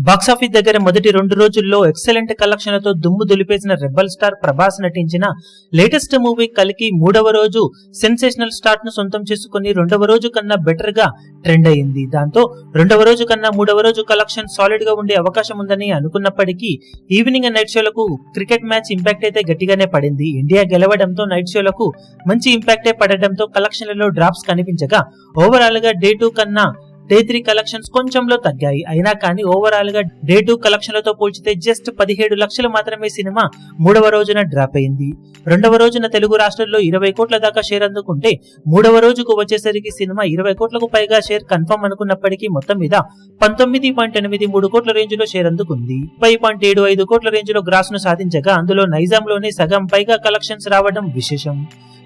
Box office దగ్గర మొదటి 2 రోజుల్లో ఎక్సలెంట్ కలెక్షన్లతో దుమ్ము దులిపేసిన రెబల్ స్టార్ ప్రభాస్ నటించిన లేటెస్ట్ మూవీ కలికి 3వ రోజు సెన్సేషనల్ స్టార్ట్ ను సొంతం చేసుకుని 2వ రోజు కన్నా బెటర్ గా ట్రెండ్ అయింది. దాంతో 2వ రోజు కన్నా 3వ రోజు కలెక్షన్ సాలిడ్ గా ఉండే అవకాశం ఉందని అనుకున్నప్పటికీ ఈవినింగ్ నైట్ షోలకు క్రికెట్ మ్యాచ్ ఇంపాక్ట్ అయితే గట్టిగానే పడింది. ఇండియా గెలవడంతో నైట్ షోలకు మంచి ఇంపాక్టే పడడంతో కలెక్షన్లలో డ్రాప్స్ కనిపించగా ఓవరాల్ గా డే 2 కన్నా డే 3 కలెక్షన్స్ కొంచెంలో తగ్గాయి. అయినా కానీ ఓవరాల్ గా డే 2 కలెక్షన్లతో పోల్చితే జస్ట్ 17 లక్షలు మాత్రమే సినిమా 3వ రోజున డ్రాప్ అయింది. 2వ రోజున తెలుగు రాష్ట్రాల్లో 20 కోట్ల దాకా షేర్ అందుకుంటే 3వ రోజుకు వచ్చేసరికి సినిమా 20 కోట్లకు పైగా షేర్ కన్ఫర్మ్ అనుకున్నప్పటికీ మొత్తం మీద 19.83 కోట్ల రేంజ్ లో షేర్ అందుకుంది. 5.75 కోట్ల రేంజ్ లో గ్రాస్ ను సాధించగా అందులో నైజాంలోనే సగం పైగా కలెక్షన్స్ రావడం విశేషం.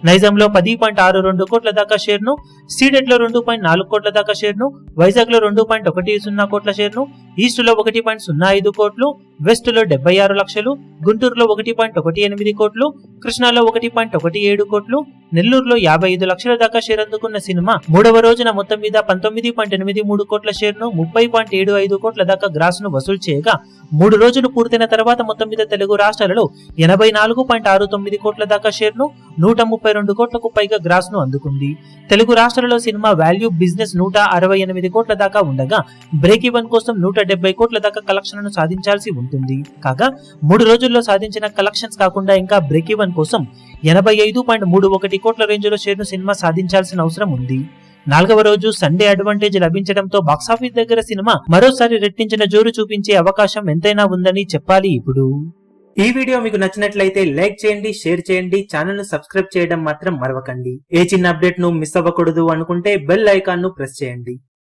నైజాంలో 10.62 కోట్ల దాకా షేర్ ను, సీడెడ్ లో 2.4 కోట్ల దాకా షేర్ ను, వైజాగ్ లో 2.10 కోట్ల షేర్ ను, ఈస్ట్ లో 1.05 కోట్లు, వెస్ట్ లో 76 లక్షలు, గుంటూరులో 1.18 కోట్లు, కృష్ణాలో 1.17 కోట్లు, నెల్లూరులో 55 లక్షల దాకా షేర్ అందుకున్న సినిమా 3వ రోజున మొత్తం మీద 19.83 కోట్ల షేర్ ను, 30.75 కోట్ల దాకా గ్రాస్ ను వసూలు చేయగా 3 రోజులు పూర్తయిన తర్వాత మొత్తం మీద తెలుగు రాష్ట్రాలలో 84.69 కోట్ల దాకా షేర్ ను, 132 కోట్లకు పైగా గ్రాస్ ను అందుకుంది. తెలుగు రాష్ట్రాలలో సినిమా వాల్యూ బిజినెస్ 168 కోట్ల దాకా ఉండగా బ్రేక్ ఈవెన్ కోసం 170 కోట్ల దాకా కలెక్షన్లను సాధించాల్సి ఉంటుంది. కాగా 3 రోజుల్లో సాధించిన కలెక్షన్స్ కాకుండా ఇంకా బ్రేక్ ఈవెన్ కోసం 85.31 కోట్ల రేంజ్ లో షేర్ ను సినిమా సాధించాల్సిన అవసరం ఉంది. 4వ రోజు సండే అడ్వాంటేజ్ లభించడంతో బాక్సాఫీస్ దగ్గర సినిమా మరోసారి రెట్టించిన జోరు చూపించే అవకాశం ఎంతైనా ఉందని చెప్పాలి. ఇప్పుడు ఈ వీడియో మీకు నచ్చినట్లయితే లైక్ చేయండి, షేర్ చేయండి, ఛానల్ ను సబ్స్క్రైబ్ చేయడం మాత్రం మరవకండి. ఏ చిన్న అప్డేట్ ను మిస్ అవ్వకూడదు అనుకుంటే బెల్ ఐకాన్ ను ప్రెస్ చేయండి.